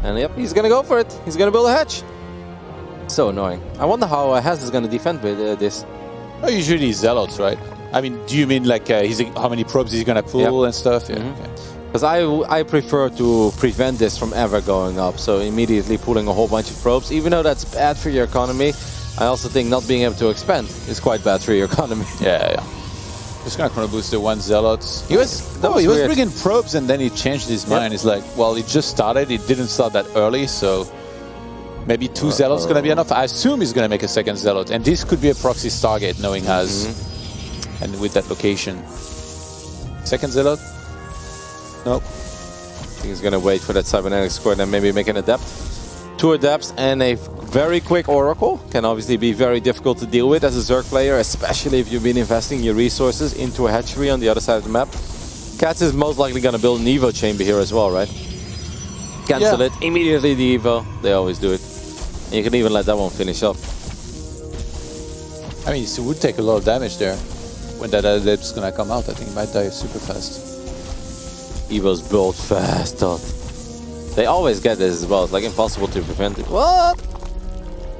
And yep, he's gonna go for it. He's gonna build a hatch. So annoying. I wonder how Haz is gonna defend with this. Well, usually zealots, right? I mean, do you mean like how many probes he's gonna pull and stuff? Yeah. Because I prefer to prevent this from ever going up. So immediately pulling a whole bunch of probes, even though that's bad for your economy, I also think not being able to expand is quite bad for your economy. Yeah. Just gonna chrono boost the one zealot. He was bringing probes and then he changed his mind. It's like, well, it just started. It didn't start that early, so maybe 2 zealots gonna be enough. I assume he's gonna make a second zealot, and this could be a proxy Stargate, knowing Haz and with that location. Second zealot. Nope. I think he's gonna wait for that cybernetic square and maybe make an adept. 2 adepts and a very quick oracle can obviously be very difficult to deal with as a Zerg player, especially if you've been investing your resources into a hatchery on the other side of the map. Catz is most likely gonna build an Evo chamber here as well, right? Cancel it immediately. The Evo, they always do it. And you can even let that one finish up. I mean, it would take a lot of damage there when that adept's gonna come out. I think he might die super fast. Evo's built fast, Todd. They always get this as well. It's like impossible to prevent it. What?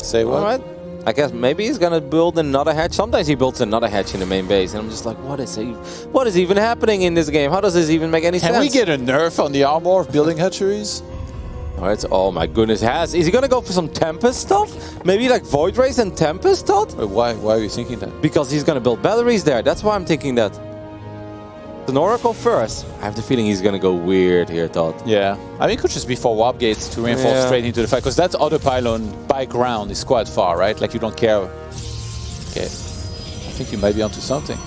Say what? Alright. I guess maybe he's gonna build another hatch. Sometimes he builds another hatch in the main base, and I'm just like, what is even happening in this game? How does this even make any sense? Can we get a nerf on the armor of building hatcheries? Alright, oh my goodness, is he gonna go for some Tempest stuff? Maybe like Void Race and Tempest, Todd? Wait, why are you thinking that? Because he's gonna build batteries there. That's why I'm thinking that. An Oracle first. I have the feeling he's gonna go weird here, Todd. Yeah. I mean, it could just be 4 warp gates to reinforce straight into the fight, because that other pylon by ground is quite far, right? Like, you don't care. Okay. I think you might be onto something.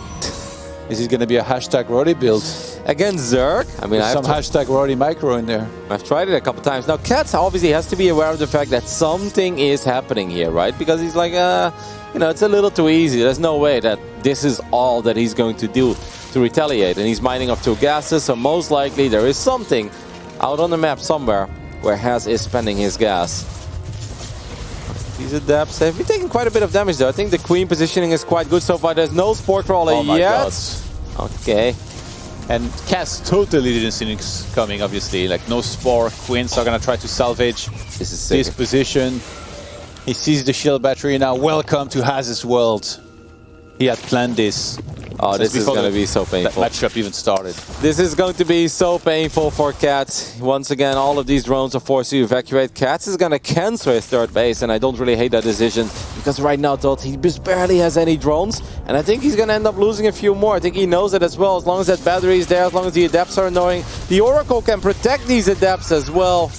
Is it gonna be a hashtag Roddy build? Against Zerg? I mean, some hashtag Roddy micro in there. I've tried it a couple times. Now, Catz obviously has to be aware of the fact that something is happening here, right? Because he's like, you know, it's a little too easy. There's no way that this is all that he's going to do to retaliate, and he's mining off 2 gases, so most likely there is something out on the map somewhere where Haz is spending his gas. These adepts have been taking quite a bit of damage though. I think the queen positioning is quite good so far. There's no spore crawler yet. Okay. And Catz totally didn't see this coming, obviously. Like, no spore. Queens are gonna try to salvage this position. He sees the shield battery now. Welcome to Haz's world. He had planned this. Oh, this is going to be so painful. That matchup even started. This is going to be so painful for Catz. Once again, all of these drones are forced to evacuate. Catz is going to cancel his 3rd base, and I don't really hate that decision, because right now, Todd, he just barely has any drones, and I think he's going to end up losing a few more. I think he knows it as well. As long as that battery is there, as long as the adepts are annoying, the Oracle can protect these adepts as well.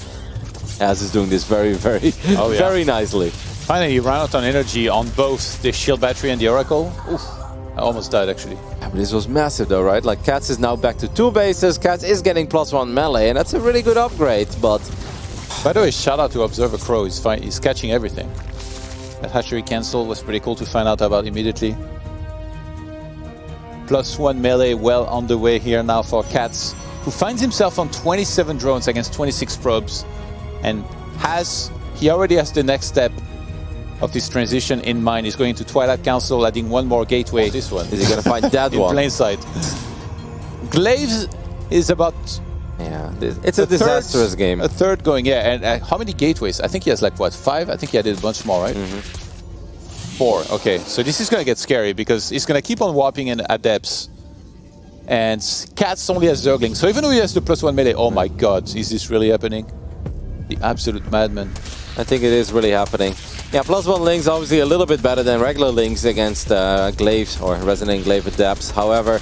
Haz is doing this very, very, very nicely. Finally, he ran out on energy on both the shield battery and the Oracle. Oof. I almost died, actually. Yeah, but this was massive, though, right? Like, Catz is now back to 2 bases. Catz is getting +1 melee, and that's a really good upgrade, but... By the way, shout out to Observer Crow. He's fine. He's catching everything. That hatchery cancel was pretty cool to find out about immediately. +1 melee well on the way here now for Catz, who finds himself on 27 drones against 26 probes, and he already has the next step of this transition in mind. He's going to Twilight Council, adding 1 more gateway. This one. Is he going to find that in one? In plain sight. Glaives is about... Yeah, it's a disastrous game. A 3rd going, and how many gateways? I think he has like, what, 5? I think he added a bunch more, right? 4, okay. So this is going to get scary, because he's going to keep on warping in adepts. And Catz only has Zerglings. So even though he has the +1 melee, oh my god, is this really happening? The absolute madman. I think it is really happening. Yeah, +1 links obviously a little bit better than regular links against glaives or resonant glaive adepts. However,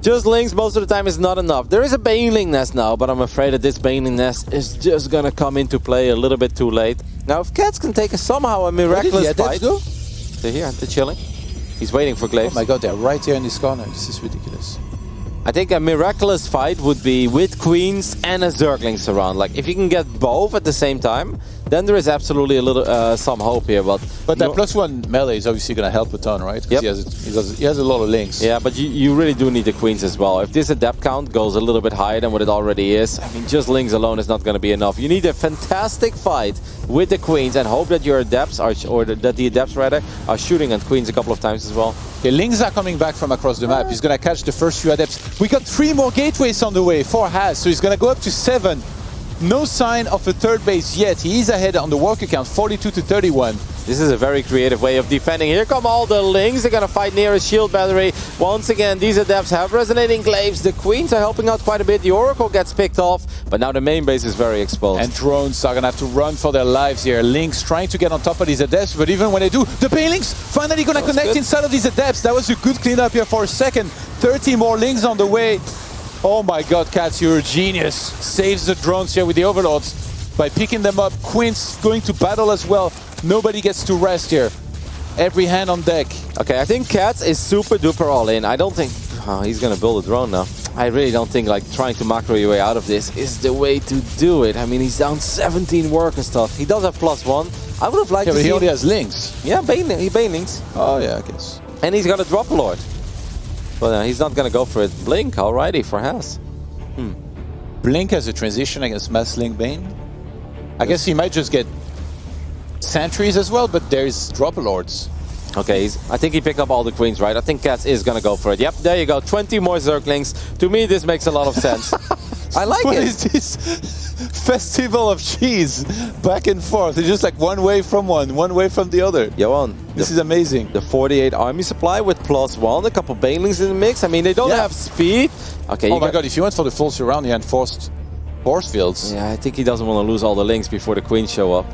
just links most of the time is not enough. There is a Baneling nest now, but I'm afraid that this Baneling nest is just gonna come into play a little bit too late. Now, if Catz can take somehow a miraculous fight, they're here, they're chilling. He's waiting for glaives. Oh my god, they're right here in this corner. This is ridiculous. I think a miraculous fight would be with queens and a Zerglings around. Like, if you can get both at the same time, then there is absolutely a little some hope here. But that +1 melee is obviously going to help a ton, right? Yep. He has a lot of links. Yeah, but you really do need the queens as well. If this adept count goes a little bit higher than what it already is, I mean, just links alone is not going to be enough. You need a fantastic fight with the queens and hope that your adepts are, that the adepts rather, are shooting at queens a couple of times as well. Okay, links are coming back from across the map. He's going to catch the first few adepts. We got 3 more gateways on the way for Haz, so he's going to go up to 7. No sign of a third base yet. He is ahead on the worker count, 42 to 31. This is a very creative way of defending. Here come all the Lings. They're going to fight near a shield battery. Once again, these Adepts have resonating glaives. The Queens are helping out quite a bit. The Oracle gets picked off, but now the main base is very exposed. And drones are going to have to run for their lives here. Lynx trying to get on top of these Adepts, but even when they do, the Banelings finally going to connect inside of these Adepts. That was a good cleanup here for a second. 30 more Lings on the way. Oh my god, Catz, you're a genius. Saves the drones here with the Overlords by picking them up. Quince going to battle as well. Nobody gets to rest here. Every hand on deck. Okay, I think Catz is super duper all in. I don't think... Oh, he's gonna build a drone now. I really don't think like trying to macro your way out of this is the way to do it. I mean, he's down 17 work and stuff. He does have +1. I would have liked to but see... he only has Lynx. Yeah, he Banelings. Oh yeah, I guess. And he's got a Drop Lord. But he's not gonna go for it. Blink, alrighty, for Has. Blink as a transition against Mass Link Bane. I guess he might just get Sentries as well, but there's Drop Lords. Okay, I think he picked up all the Queens, right? I think Catz is gonna go for it. Yep, there you go. 20 more Zerglings. To me, this makes a lot of sense. I like it. What is this festival of cheese? Back and forth. It's just like one way from one way from the other. Johan, this is amazing. The 48 army supply with +1, a couple Banelings in the mix. I mean, they don't have speed. Okay. Oh my god, if you went for the full surround, you had forced force fields. Yeah, I think he doesn't want to lose all the Lings before the Queens show up.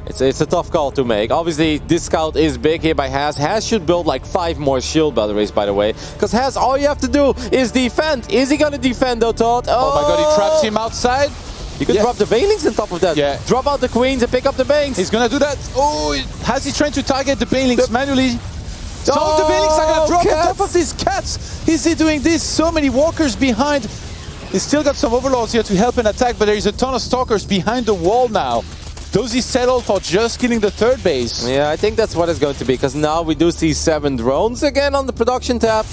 It's a tough call to make. Obviously, this scout is big here by Has. Has should build like 5 more shield batteries, by the way. Because Has, all you have to do is defend. Is he going to defend, though, Todd? Oh my god, he traps him outside. You could drop the Banelings on top of that. Yeah. Drop out the Queens and pick up the Bangs. He's going to do that. Oh, Has he trying to target the Banelings manually? Some of the Banelings are going to drop on top of these Catz. Is he doing this? So many walkers behind. He's still got some Overlords here to help and attack, but there is a ton of Stalkers behind the wall now. Those he settled for just killing the third base. Yeah, I think that's what it's going to be, because now we do see 7 drones again on the production tab.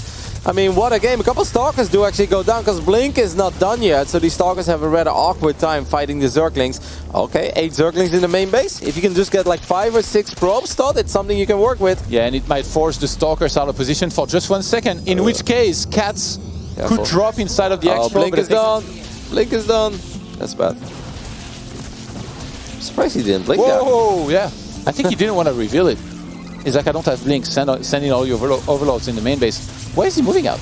I mean, what a game. A couple Stalkers do actually go down, because Blink is not done yet, so these Stalkers have a rather awkward time fighting the Zerglings. Okay, 8 Zerglings in the main base. If you can just get like 5 or 6 probes, Todd, it's something you can work with. Yeah, and it might force the Stalkers out of position for just 1 second, in which case Catz could drop inside of the X-Probe. Blink is done. Blink is done. That's bad. Surprised he didn't blink that. Whoa, yeah. I think he didn't want to reveal it. He's like, I don't have Blink, send in all your Overlords in the main base. Why is he moving out?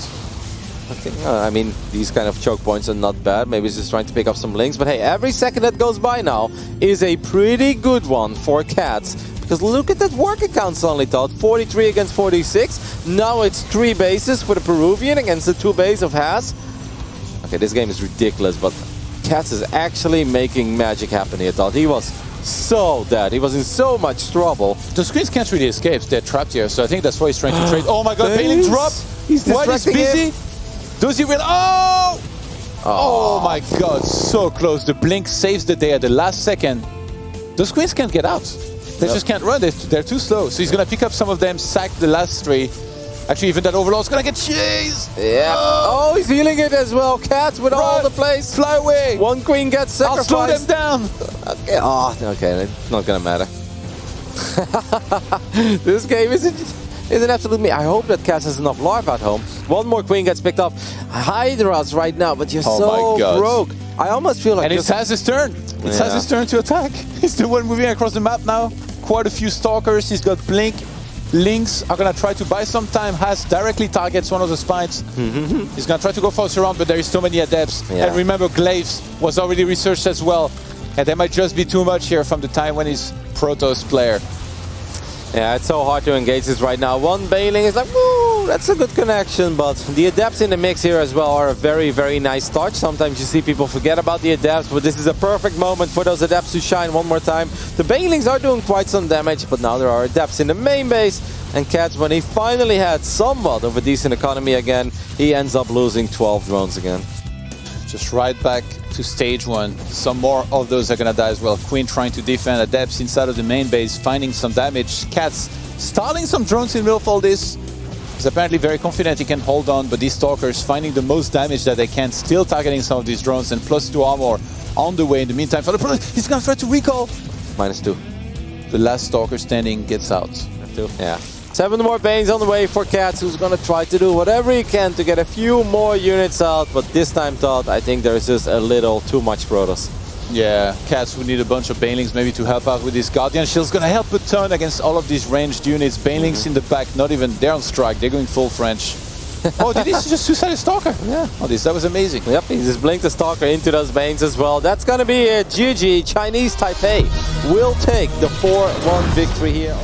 I mean, these kind of choke points are not bad. Maybe he's just trying to pick up some Links. But hey, every second that goes by now is a pretty good one for Catz. Because look at that work account suddenly, Todd. 43 against 46. Now it's 3 bases for the Peruvian against the 2 base of Has. Okay, this game is ridiculous, but Catz is actually making magic happen here, Todd. He was so dead. He was in so much trouble. The screens can't really escape. They're trapped here, so I think that's why he's trying to trade. Oh my god, Bailey drop! He's distracting busy. Does he really? Oh my god, so close. The Blink saves the day at the last second. Those queens can't get out. They just can't run. They're too slow. So he's going to pick up some of them, sack the last 3. Actually, even that Overlord's going to get chased. Yeah. Oh, he's healing it as well. Catz with all the plays. Fly away. 1 queen gets sacrificed. I'll slow them down. Okay. Oh, okay. It's not going to matter. This game is an absolute me. I hope that Catz has enough larva at home. 1 more queen gets picked up. Hydras right now, but you're so broke. I almost feel like... And it has his turn. It has his turn to attack. He's the one moving across the map now. Quite a few Stalkers. He's got Blink. Lynx are going to try to buy some time. Has directly targets one of the spines. He's going to try to go for a surround, but there is so many Adepts. And remember, Glaives was already researched as well. And there might just be too much here from the time when he's Protoss player. Yeah, it's so hard to engage this right now. 1 Bailing is like, woo, that's a good connection. But the Adepts in the mix here as well are a very, very nice touch. Sometimes you see people forget about the Adepts, but this is a perfect moment for those Adepts to shine one more time. The Bailings are doing quite some damage, but now there are Adepts in the main base. And Catz, when he finally had somewhat of a decent economy again, he ends up losing 12 drones again. Just right back to stage 1. Some more of those are going to die as well. Queen trying to defend Adepts inside of the main base, finding some damage. Catz starting some drones in the middle of all this. He's apparently very confident he can hold on, but these Stalkers finding the most damage that they can, still targeting some of these drones, and +2 armor on the way in the meantime. For the he's going to try to recall. -2. The last Stalker standing gets out. Yeah. 7 more Banes on the way for Catz, who's gonna try to do whatever he can to get a few more units out, but this time thought, I think there's just a little too much Protoss. Yeah, Catz would need a bunch of Banelings maybe to help out with this Guardian Shield's gonna help a ton against all of these ranged units. Banelings in the back, not even, they're on strike, they're going full French. Oh, did he just suicide a Stalker? Yeah. Oh, that was amazing. Yep, he just blinked the Stalker into those Banes as well. That's gonna be a GG. Chinese Taipei will take the 4-1 victory here.